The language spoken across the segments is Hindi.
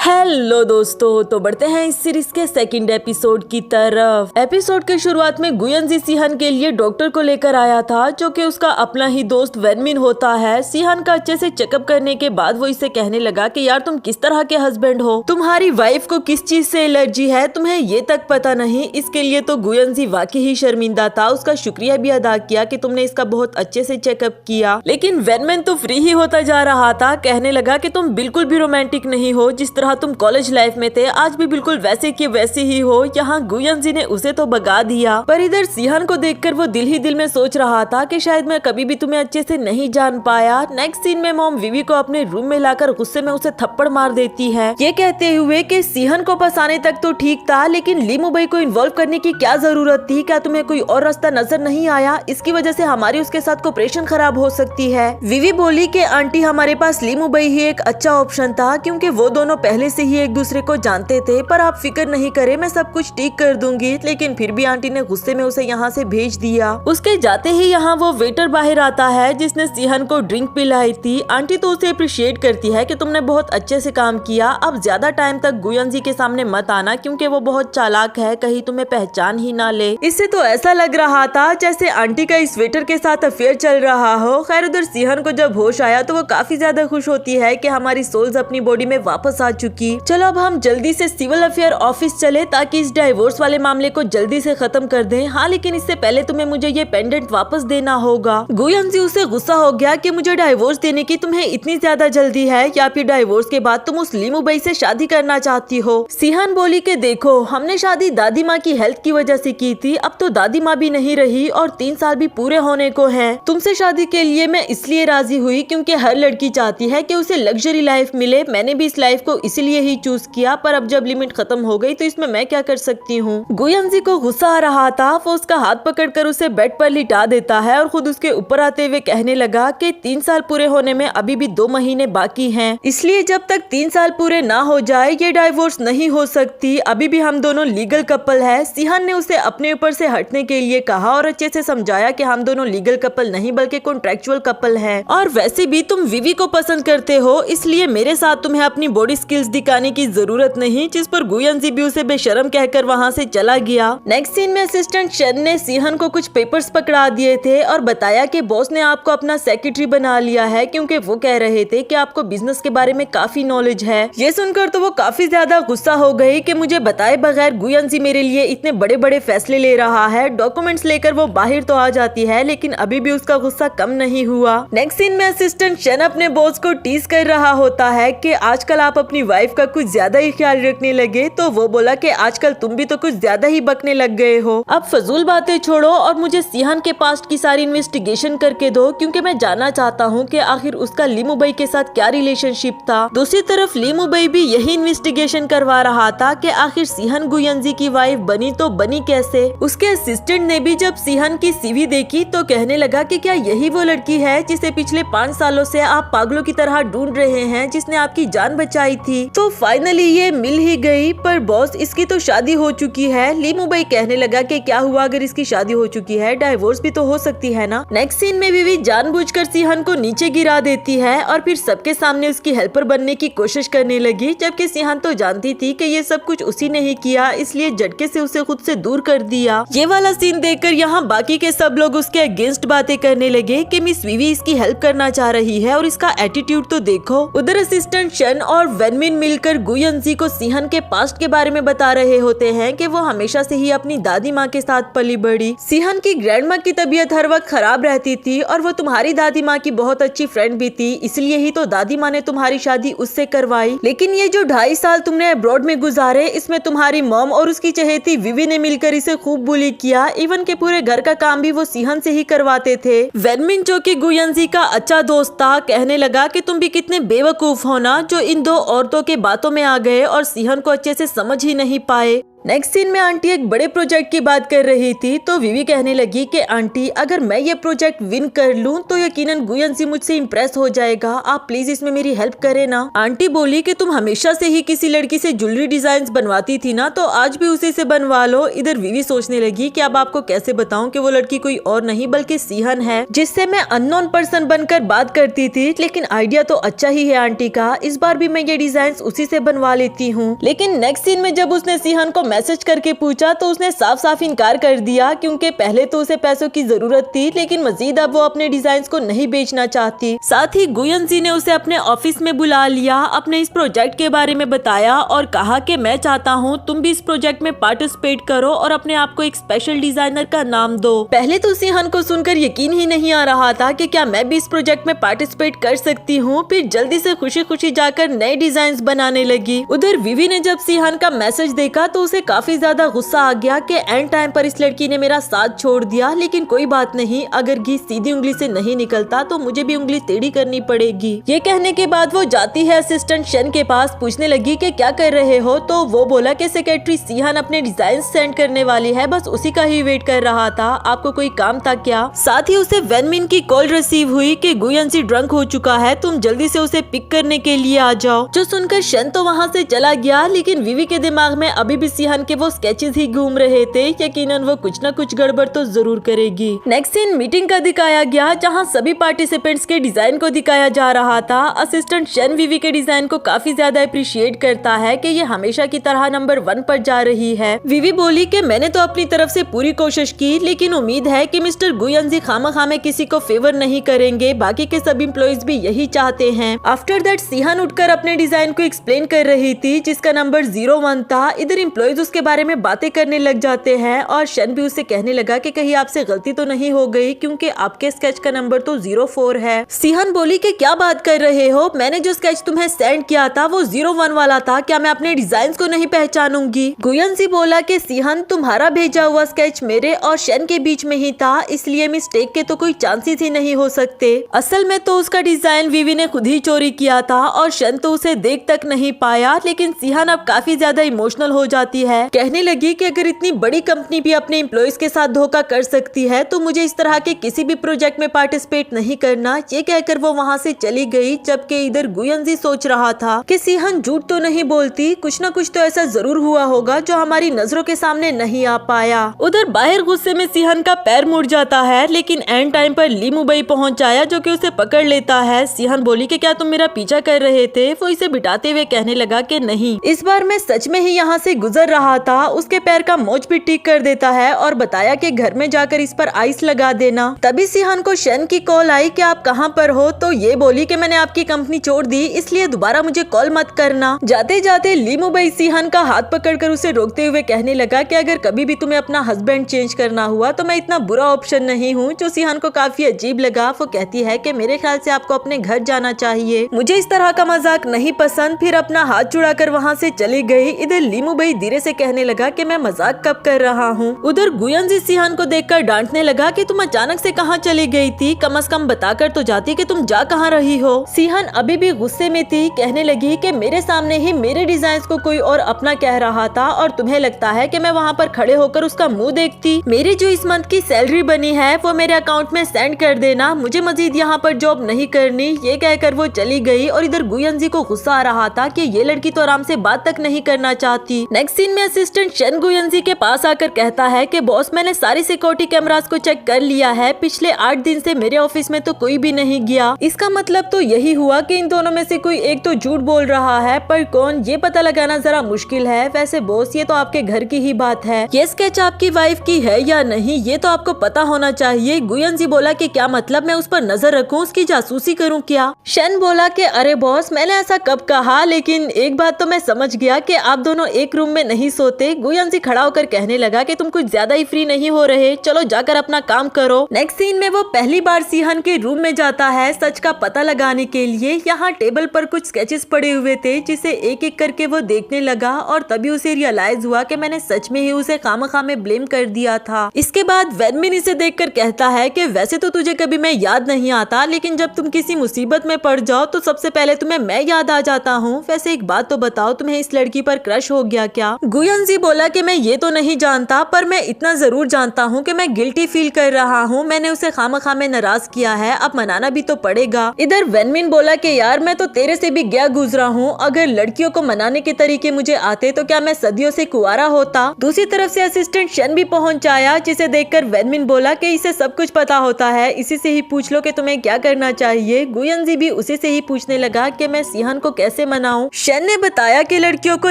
हेलो दोस्तों, तो बढ़ते हैं इस सीरीज के सेकंड एपिसोड की तरफ। एपिसोड के शुरुआत में गुयनजी सिहान के लिए डॉक्टर को लेकर आया था, जो कि उसका अपना ही दोस्त वेनमिन होता है। सिहान का अच्छे से चेकअप करने के बाद वो इसे कहने लगा कि यार तुम किस तरह के हस्बैंड हो, तुम्हारी वाइफ को किस चीज से एलर्जी है, तुम्हें ये तक पता नहीं। इसके लिए तो गुयनजी वाकई ही शर्मिंदा था। उसका शुक्रिया भी अदा किया कि तुमने इसका बहुत अच्छे से चेकअप किया। लेकिन वेनमिन तो फ्री ही होता जा रहा था, कहने लगा कि तुम बिल्कुल भी रोमांटिक नहीं हो, जिस तरह तुम कॉलेज लाइफ में थे आज भी बिल्कुल वैसे की वैसे ही हो। यहाँ गुयनजी ने उसे तो भगा दिया, पर इधर सिहान को देखकर वो दिल ही दिल में सोच रहा था कि शायद मैं कभी भी तुम्हें अच्छे से नहीं जान पाया। नेक्स्ट सीन में मॉम विवी को अपने रूम में लाकर गुस्से में उसे थप्पड़ मार देती है, ये कहते हुए कि सिहान को फंसाने तक तो ठीक था, लेकिन लीमू भाई को इन्वॉल्व करने की क्या जरूरत थी? क्या तुम्हें कोई और रास्ता नजर नहीं आया? इसकी वजह से हमारी उसके साथ कोऑपरेशन खराब हो सकती है। विवी बोली कि आंटी हमारे पास लीमू भाई ही एक अच्छा ऑप्शन था, क्योंकि वो दोनों पहले से ही एक दूसरे को जानते थे। पर आप फिक्र नहीं करें, मैं सब कुछ ठीक कर दूंगी। लेकिन फिर भी आंटी ने गुस्से में उसे यहाँ से भेज दिया। उसके जाते ही यहाँ वो वेटर बाहर आता है, जिसने सिहान को ड्रिंक पिलाई थी। आंटी तो उसे अप्रिशिएट करती है कि तुमने बहुत अच्छे से काम किया, अब ज्यादा टाइम तक गुयनजी के सामने मत आना, क्योंकि वो बहुत चालाक है, कहीं तुम्हें पहचान ही ना ले। इससे तो ऐसा लग रहा था जैसे आंटी का इस वेटर के साथ अफेयर चल रहा हो। खैर उधर सिहान को जब होश आया तो वो काफी ज्यादा खुश होती है कि हमारी सोल्स अपनी बॉडी में वापस आ चुकी। चलो अब हम जल्दी से सिविल अफेयर ऑफिस चले, ताकि इस डाइवोर्स वाले मामले को जल्दी से खत्म कर दें। हाँ, लेकिन इससे पहले तुम्हें मुझे ये पेंडेंट वापस देना होगा। गुयनजी उसे गुस्सा हो गया कि मुझे डाइवोर्स देने की तुम्हें इतनी ज्यादा जल्दी है, या फिर डाइवोर्स के बाद तुम उस लीमू भाई से शादी करना चाहती हो? सिहान बोली कि देखो, हमने शादी दादी माँ की हेल्थ की वजह से की थी, अब तो दादी माँ भी नहीं रही और 3 साल भी पूरे होने को हैं। तुमसे शादी के लिए मैं इसलिए राजी हुई क्योंकि हर लड़की चाहती है कि उसे लग्जरी लाइफ मिले। मैंने भी इस लाइफ को इसलिए ही चूज किया, पर अब जब लिमिट खत्म हो गई तो इसमें मैं क्या कर सकती हूँ? गुयनजी को गुस्सा आ रहा था, वो उसका हाथ पकड़कर उसे बेड पर लिटा देता है और खुद उसके ऊपर आते हुए कहने लगा कि 3 साल पूरे होने में अभी भी 2 महीने बाकी हैं, इसलिए जब तक 3 साल पूरे ना हो जाए ये डाइवोर्स नहीं हो सकती। अभी भी हम दोनों लीगल कपल है। सिहान ने उसे अपने ऊपर से हटने के लिए कहा और अच्छे से समझाया कि हम दोनों लीगल कपल नहीं बल्कि कॉन्ट्रेक्चुअल कपल है, और वैसे भी तुम विवी को पसंद करते हो, इसलिए मेरे साथ तुम्हें अपनी बॉडी स्किल्स दिखाने की जरूरत नहीं। जिस पर गुयनजी भी उसे बेशर्म कहकर वहाँ से चला गया। नेक्स्ट सीन में असिस्टेंट शन ने सिहान को कुछ पेपर्स पकड़ा दिए थे और बताया कि बॉस ने आपको अपना सेक्रेटरी बना लिया है, क्योंकि वो कह रहे थे कि आपको बिजनेस के बारे में काफी नॉलेज है। ये सुनकर तो वो काफी ज्यादा गुस्सा हो गई कि मुझे बताए बगैर गुयनजी मेरे लिए इतने बड़े बड़े फैसले ले रहा है। डॉक्यूमेंट्स लेकर वो बाहर तो आ जाती है, लेकिन अभी भी उसका गुस्सा कम नहीं हुआ। नेक्स्ट सीन में असिस्टेंट शन अपने बॉस को टीज कर रहा होता है कि आजकल आप अपनी वाइफ का कुछ ज्यादा ही ख्याल रखने लगे। तो वो बोला कि आजकल तुम भी तो कुछ ज्यादा ही बकने लग गए हो। अब फजूल बातें छोड़ो और मुझे सिहान के पास्ट की सारी इन्वेस्टिगेशन करके दो, क्योंकि मैं जानना चाहता हूँ कि आखिर उसका लीमू भाई के साथ क्या रिलेशनशिप था। दूसरी तरफ लीमू भाई भी यही इन्वेस्टिगेशन करवा रहा था कि आखिर सिहान गुयनजी की वाइफ बनी तो बनी कैसे। उसके असिस्टेंट ने भी जब सिहान की सीवी देखी तो कहने लगा कि क्या यही वो लड़की है जिसे पिछले 5 सालों से आप पागलों की तरह ढूंढ रहे हैं, जिसने आपकी जान बचाई थी? तो फाइनली ये मिल ही गई। पर बॉस, इसकी तो शादी हो चुकी है। लीमू भाई कहने लगा कि क्या हुआ अगर इसकी शादी हो चुकी है, डाइवोर्स भी तो हो सकती है ना। नेक्स्ट सीन में विवी जानबूझकर सिहान को नीचे गिरा देती है और फिर सबके सामने उसकी हेल्पर बनने की कोशिश करने लगी, जबकि सिहान तो जानती थी कि ये सब कुछ उसी ने ही किया, इसलिए झटके से उसे खुद से दूर कर दिया। ये वाला सीन देखकर यहाँ बाकी के सब लोग उसके अगेंस्ट बातें करने लगे कि मिस विवी इसकी हेल्प करना चाह रही है और इसका एटीट्यूड तो देखो। उधर असिस्टेंट शन और वेनमिन मिलकर गुयनजी को सिहान के पास्ट के बारे में बता रहे होते हैं कि वो हमेशा से ही अपनी दादी माँ के साथ पली बढ़ी। सिहान की ग्रैंड माँ की तबीयत हर वक्त खराब रहती थी और वो तुम्हारी दादी माँ की बहुत अच्छी फ्रेंड भी थी, इसलिए ही तो दादी माँ ने तुम्हारी शादी उससे करवाई। लेकिन ये जो 2.5 साल तुमने अब्रॉड में गुजारे, इसमें तुम्हारी मॉम और उसकी चहेती विवी ने मिलकर इसे खूब बुली किया। इवन के पूरे घर का काम भी वो सिहान से ही करवाते थे। वेनमिन, जो कि गुयनजी का अच्छा दोस्त था, कहने लगा कि तुम भी कितने बेवकूफ हो ना, जो इन 2 औरतों के बातों में आ गए और सिहान को अच्छे से समझ ही नहीं पाए। नेक्स्ट सीन में आंटी एक बड़े प्रोजेक्ट की बात कर रही थी तो विवी कहने लगी कि आंटी अगर मैं ये प्रोजेक्ट विन कर लूं तो यकीनन गुयनजी मुझसे इम्प्रेस हो जाएगा, आप प्लीज इसमें मेरी हेल्प करें ना। आंटी बोली कि तुम हमेशा से ही किसी लड़की से ज्वेलरी डिजाइन बनवाती थी ना, तो आज भी उसी से बनवा लो। इधर विवी सोचने लगी कि अब आपको कैसे बताऊं कि वो लड़की कोई और नहीं बल्कि सीहन है, जिससे मैं अननोन पर्सन बनकर बात करती थी। लेकिन आइडिया तो अच्छा ही है आंटी का, इस बार भी मैं ये डिजाइन उसी से बनवा लेती हूँ। लेकिन नेक्स्ट सीन में जब उसने सीहन को मैसेज करके पूछा तो उसने साफ साफ इनकार कर दिया, क्योंकि पहले तो उसे पैसों की जरूरत थी लेकिन मजीद अब वो अपने डिजाइन को नहीं बेचना चाहती। साथ ही गुयनजी ने उसे अपने ऑफिस में बुला लिया, अपने इस प्रोजेक्ट के बारे में बताया और कहा कि मैं चाहता हूँ तुम भी इस प्रोजेक्ट में पार्टिसिपेट करो और अपने आप को एक स्पेशल डिजाइनर का नाम दो। पहले तो सीहन को सुनकर यकीन ही नहीं आ रहा था कि क्या मैं भी इस प्रोजेक्ट में पार्टिसिपेट कर सकती हूँ। फिर जल्दी से खुशी खुशी जाकर नए डिजाइन बनाने लगी। उधर विवी ने जब सीहन का मैसेज देखा तो उसे काफी ज्यादा गुस्सा आ गया कि एंड टाइम पर इस लड़की ने मेरा साथ छोड़ दिया। लेकिन कोई बात नहीं, अगर घी सीधी उंगली से नहीं निकलता तो मुझे भी उंगली टेढ़ी करनी पड़ेगी। ये कहने के बाद वो जाती है असिस्टेंट शन के पास, पूछने लगी कि क्या कर रहे हो। तो वो बोला कि सेक्रेटरी सीहन अपने डिजाइन सेंड करने वाली है, बस उसी का ही वेट कर रहा था, आपको कोई काम था क्या। साथ ही उसे वेनमिन की कॉल रिसीव हुई कि गुयनजी ड्रंक हो चुका है, तुम जल्दी से उसे पिक करने के लिए आ जाओ। जो सुनकर शन तो वहाँ से चला गया, लेकिन विवी के दिमाग में अभी भी सीहन के वो स्केचेस ही घूम रहे थे। यकीनन वो कुछ न कुछ गड़बड़ तो जरूर करेगी। नेक्स्ट सीन मीटिंग का दिखाया गया, जहाँ सभी पार्टिसिपेंट्स के डिजाइन को दिखाया जा रहा था। असिस्टेंट शन विवी के डिजाइन को काफी ज्यादा अप्रिशिएट करता है कि ये हमेशा की तरह नंबर 1 पर जा रही है। विवी बोली कि मैंने तो अपनी तरफ से पूरी कोशिश की, लेकिन उम्मीद है कि मिस्टर गुयनजी खामा में किसी को फेवर नहीं करेंगे, बाकी के सब एम्प्लॉइज भी यही चाहते हैं। आफ्टर दैट सीहन उठकर अपने डिजाइन को एक्सप्लेन कर रही थी, जिसका नंबर 01 था। इधर एम्प्लॉइज उसके बारे में बातें करने लग जाते हैं और शन भी उससे कहने लगा कि कहीं आपसे गलती तो नहीं हो गई, क्योंकि आपके स्केच का नंबर तो 04 है। सीहन बोली कि क्या बात कर रहे हो, मैंने जो स्केच तुम्हें सेंड किया था वो 01 वाला था, क्या मैं अपने डिजाइन को नहीं पहचानूंगी। गुयनजी बोला कि सीहन तुम्हारा भेजा हुआ स्केच मेरे और शन के बीच में ही था, इसलिए मिस्टेक के तो कोई चांसेस ही नहीं हो सकते। असल में तो उसका डिजाइन विवी ने खुद ही चोरी किया था और शन तो उसे देख तक नहीं पाया। लेकिन सीहन अब काफी ज्यादा इमोशनल हो जाती है, कहने लगी कि अगर इतनी बड़ी कंपनी भी अपने एम्प्लॉइज के साथ धोखा कर सकती है तो मुझे इस तरह के किसी भी प्रोजेक्ट में पार्टिसिपेट नहीं करना। ये कहकर वो वहाँ से चली गई, जबकि इधर गुयनजी सोच रहा था कि सीहन झूठ तो नहीं बोलती, कुछ न कुछ तो ऐसा जरूर हुआ होगा जो हमारी नजरों के सामने नहीं आ पाया। उधर बाहर गुस्से में सीहन का पैर मुड़ जाता है, लेकिन एंड टाइम पर ली मुंबई पहुँच आया जो कि उसे पकड़ लेता है। सीहन बोली कि क्या तुम मेरा पीछा कर रहे थे। वो इसे बिठाते हुए कहने लगा कि नहीं, इस बार मैं सच में ही यहाँ से गुजर रहा था। उसके पैर का मोच भी ठीक कर देता है और बताया कि घर में जाकर इस पर आइस लगा देना। तभी सीहन को शन की कॉल आई कि आप कहाँ पर हो, तो ये बोली कि मैंने आपकी कंपनी छोड़ दी, इसलिए दोबारा मुझे कॉल मत करना। जाते जाते ली मुंबई सीहन का हाथ पकड़कर उसे रोकते हुए कहने लगा कि अगर कभी भी तुम्हें अपना हस्बैंड चेंज करना हुआ तो मैं इतना बुरा ऑप्शन नहीं हूँ। जो सीहन को काफी अजीब लगा। वो कहती है कि मेरे ख्याल से आपको अपने घर जाना चाहिए, मुझे इस तरह का मजाक नहीं पसंद। फिर अपना हाथ छुड़ाकर वहाँ से चली गई। इधर ली मुंबई धीरे से कहने लगा कि मैं मजाक कब कर रहा हूँ। उधर गुयनजी सीहन को देखकर डांटने लगा कि तुम अचानक से कहाँ चली गई थी, कम से कम बताकर तो जाती कि तुम जा कहाँ रही हो। सीहन अभी भी गुस्से में थी, कहने लगी कि मेरे सामने ही मेरे डिजाइन को कोई और अपना कह रहा था और तुम्हें लगता है कि मैं वहाँ पर खड़े होकर उसका मुंह देखती। मेरी जो इस मंथ की सैलरी बनी है वो मेरे अकाउंट में सेंड कर देना, मुझे मजीद यहाँ पर जॉब नहीं करनी। ये कहकर वो चली गई और इधर गुयनजी को गुस्सा आ रहा था कि ये लड़की तो आराम से बात तक नहीं करना चाहती। नेक्स्ट सीन में असिस्टेंट शन गुयनजी के पास आकर कहता है कि बॉस मैंने सारी सिक्योरिटी कैमरास को चेक कर लिया है, पिछले 8 दिन से मेरे ऑफिस में तो कोई भी नहीं गया। इसका मतलब तो यही हुआ कि इन दोनों में से कोई एक तो झूठ बोल रहा है, पर कौन ये पता लगाना जरा मुश्किल है। वैसे बॉस ये तो आपके घर की ही बात है, ये स्केच आपकी वाइफ की है या नहीं ये तो आपको पता होना चाहिए। गुयनजी बोला कि क्या मतलब मैं उस पर नजर रखूं, उसकी जासूसी करूं क्या। शन बोला कि अरे बॉस मैंने ऐसा कब कहा, लेकिन एक बात तो मैं समझ गया कि आप दोनों एक रूम में नहीं सोते। गुयनजी खड़ा होकर कहने लगा कि तुम कुछ ज्यादा ही फ्री नहीं हो रहे, चलो जाकर अपना काम करो। नेक्स्ट सीन में वो पहली बार सीहन के रूम में जाता है सच का पता लगाने के लिए। यहाँ टेबल पर कुछ स्केचेस पड़े हुए थे जिसे एक एक करके वो देखने लगा और तभी उसे रियलाइज हुआ कि मैंने सच में ही उसे खामखा में ब्लेम कर दिया था। इसके बाद वेनमिन इसे देखकर कहता है कि वैसे तो तुझे कभी मैं याद नहीं आता, लेकिन जब तुम किसी मुसीबत में पड़ जाओ तो सबसे पहले तुम्हें मैं याद आ जाता हूँ। वैसे एक बात तो बताओ, तुम्हें इस लड़की पर क्रश हो गया क्या। गुयनजी बोला कि मैं ये तो नहीं जानता, पर मैं इतना जरूर जानता हूँ कि मैं गिल्टी फील कर रहा हूँ। मैंने उसे खामखा में नाराज किया है, अब मनाना भी तो पड़ेगा। इधर वेनमिन बोला कि यार मैं तो तेरे से भी गया गुजरा हूँ, अगर लड़कियों को मनाने के तरीके मुझे आते तो क्या मैं सदियों से कुंवारा होता। दूसरी तरफ से असिस्टेंट शन भी पहुँच आया, जिसे देखकर वेनमिन बोला कि इसे सब कुछ पता होता है, इसी से ही पूछ लो कि तुम्हें क्या करना चाहिए। गुयनजी भी उसी से ही पूछने लगा कि मैं सिहान को कैसे मनाऊं। शन ने बताया कि लड़कियों को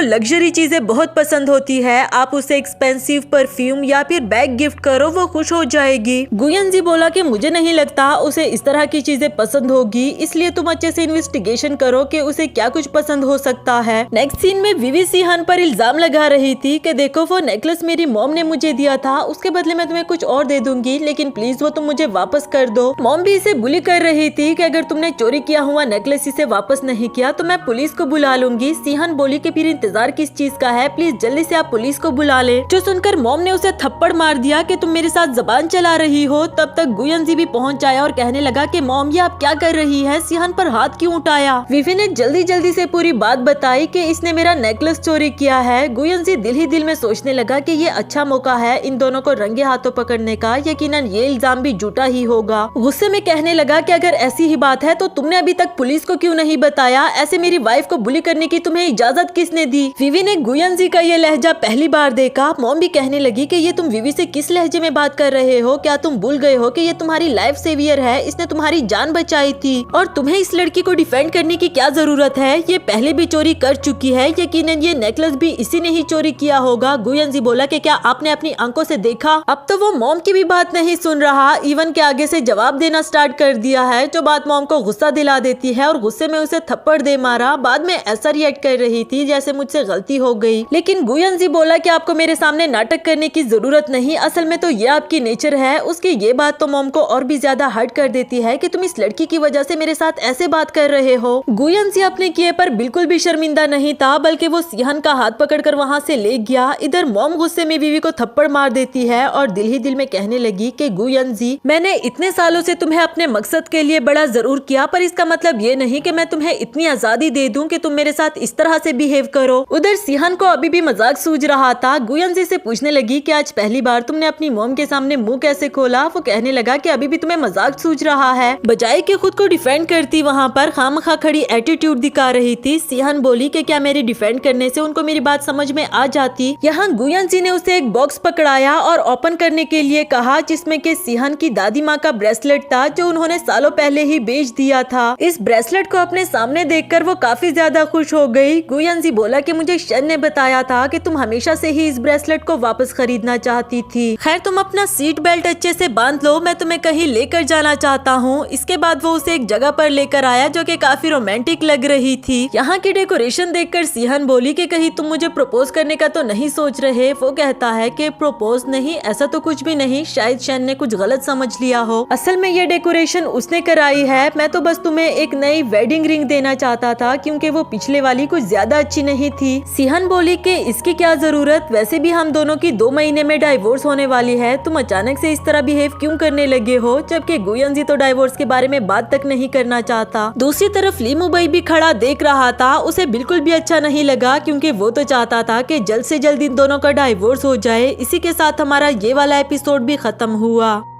लग्जरी चीजें बहुत पसंद होती है, आप उसे एक्सपेंसिव परफ्यूम या फिर बैग गिफ्ट करो, वो खुश हो जाएगी। गुयनजी बोला कि मुझे नहीं लगता उसे इस तरह की चीजें पसंद होगी, इसलिए तुम अच्छे से इन्वेस्टिगेशन करो कि उसे क्या कुछ पसंद हो सकता है। नेक्स्ट सीन में विवी सिहान पर इल्जाम लगा रही थी कि देखो वो नेकलेस मेरी मॉम ने मुझे दिया था, उसके बदले मैं तुम्हें कुछ और दे दूंगी, लेकिन प्लीज वो तुम मुझे वापस कर दो। मॉम भी इसे बुली कर रही थी कि अगर तुमने चोरी किया हुआ नेकलेस इसे वापस नहीं किया तो मैं पुलिस को बुला लूंगी। सिहान बोली कि फिर इंतजार किस चीज का है, प्लीज जल्दी से आप पुलिस को बुला ले। जो सुनकर मॉम ने उसे थप्पड़ मार दिया कि तुम मेरे साथ जबान चला रही हो। तब तक गुयनजी भी पहुंच आया और कहने लगा कि मॉम ये आप क्या कर रही है, सिहान पर हाथ क्यों उठाया। विवी ने जल्दी जल्दी से पूरी बात बताई कि इसने मेरा नेकलेस चोरी किया है। गुयनजी दिल ही दिल में सोचने लगा कि ये अच्छा मौका है इन दोनों को रंगे हाथों पकड़ने का, यकीनन ये इल्जाम भी झूठा ही होगा। गुस्से में कहने लगा कि अगर ऐसी ही बात है तो तुमने अभी तक पुलिस को क्यों नहीं बताया, ऐसे मेरी वाइफ को बुली करने की तुम्हें इजाजत किसने दी। विवी ने गुयनजी का ये लहजा पहली बार देखा। मॉम भी कहने लगी कि ये तुम विवी से किस लहजे में बात कर रहे हो, क्या तुम भूल गए हो कि ये तुम्हारी लाइफ सेवियर है, इसने तुम्हारी जान बचाई थी और तुम्हें इस लड़की को डिफेंड करने की क्या जरूरत है, ये पहले भी चोरी कर चुकी है, यकीनन ये नेकलेस भी इसी ने ही चोरी किया होगा। गुयनजी बोला कि क्या आपने अपनी आंखों से देखा। अब तो वो मॉम की भी बात नहीं सुन रहा, इवन के आगे से जवाब देना स्टार्ट कर दिया है, जो बात मॉम को गुस्सा दिला देती है और गुस्से में उसे थप्पड़ दे मारा। बाद में ऐसा रिएक्ट कर रही थी जैसे मुझसे गलती हो गई। लेकिन गुयनजी बोला कि आपको मेरे सामने नाटक करने की जरूरत नहीं, असल में तो ये आपकी नेचर है। उसकी ये बात तो मॉम को और भी ज्यादा हर्ट कर देती है कि तुम इस लड़की की वजह से मेरे साथ ऐसे बात कर रहे हो। गुयनजी अपने किए पर बिल्कुल भी शर्मिंदा नहीं था, बल्कि वो सिहान का हाथ पकड़कर वहाँ से ले गया। इधर मॉम गुस्से में विवी को थप्पड़ मार देती है और दिल ही दिल में कहने लगी कि गुयनजी मैंने इतने सालों से तुम्हें अपने मकसद के लिए बड़ा जरूर किया, पर इसका मतलब ये नहीं कि मैं तुम्हें इतनी आजादी दे दूं कि तुम मेरे साथ इस तरह से बिहेव करो। उधर सिहान को अभी भी मजाक सूझ रहा था। गुयनजी से पूछने लगी कि आज पहली बार तुमने अपनी मॉम के सामने मुंह कैसे खोला। वो कहने लगा कि अभी भी तुम्हें मजाक सूझ रहा है। बजाय कि खुद को डिफेंड करती वहाँ पर खामखा खड़ी एटीट्यूड दिखा रही थी। सिहान बोली कि क्या मेरी डिफेंड करने से उनको मेरी बात समझ में आ जाती। यहाँ गुयनजी ने उसे एक बॉक्स पकड़ाया और ओपन करने के लिए कहा, जिसमें कि सिहान की दादी माँ का ब्रेसलेट था जो उन्होंने सालों पहले ही बेच दिया था। इस ब्रेसलेट को अपने सामने देखकर वो काफी ज्यादा खुश हो गई। गुयनजी बोला कि मुझे शन ने बताया था कि तुम हमेशा से ही इस ब्रेसलेट को वापस खरीदना चाहती थी। खैर तुम अपना सीट बेल्ट अच्छे से बांध लो, मैं तुम्हें कहीं लेकर जाना चाहता हूँ। इसके बाद वो उसे एक जगह पर लेकर आया जो कि काफी रोमांटिक लग रही थी। यहाँ की डेकोरेशन देखकर सिहान बोली कि कहीं तुम मुझे प्रपोज करने का तो नहीं सोच रहे। वो कहता है कि प्रपोज नहीं, ऐसा तो कुछ भी नहीं, शायद शन ने कुछ गलत समझ लिया हो, असल में ये डेकोरेशन उसने कराई है, मैं तो बस तुम्हें एक नई वेडिंग रिंग देना चाहता था क्योंकि वो पिछले वाली कुछ ज्यादा अच्छी नहीं थी। सिहान बोली कि इसकी क्या जरूरत, वैसे भी हम दोनों की 2 महीने में डाइवोर्स होने वाली है, तुम अचानक से इस तरह बिहेव क्यों करने लगे हो। जबकि गुयनजी तो डाइवोर्स के बारे में बात तक नहीं करना चाहता। दूसरी तरफ लीमू भाई भी खड़ा देख रहा था, उसे बिल्कुल भी अच्छा नहीं लगा क्योंकि वो तो चाहता था कि जल्द से जल्द इन दोनों का डाइवोर्स हो जाए। इसी के साथ हमारा ये वाला एपिसोड भी खत्म हुआ।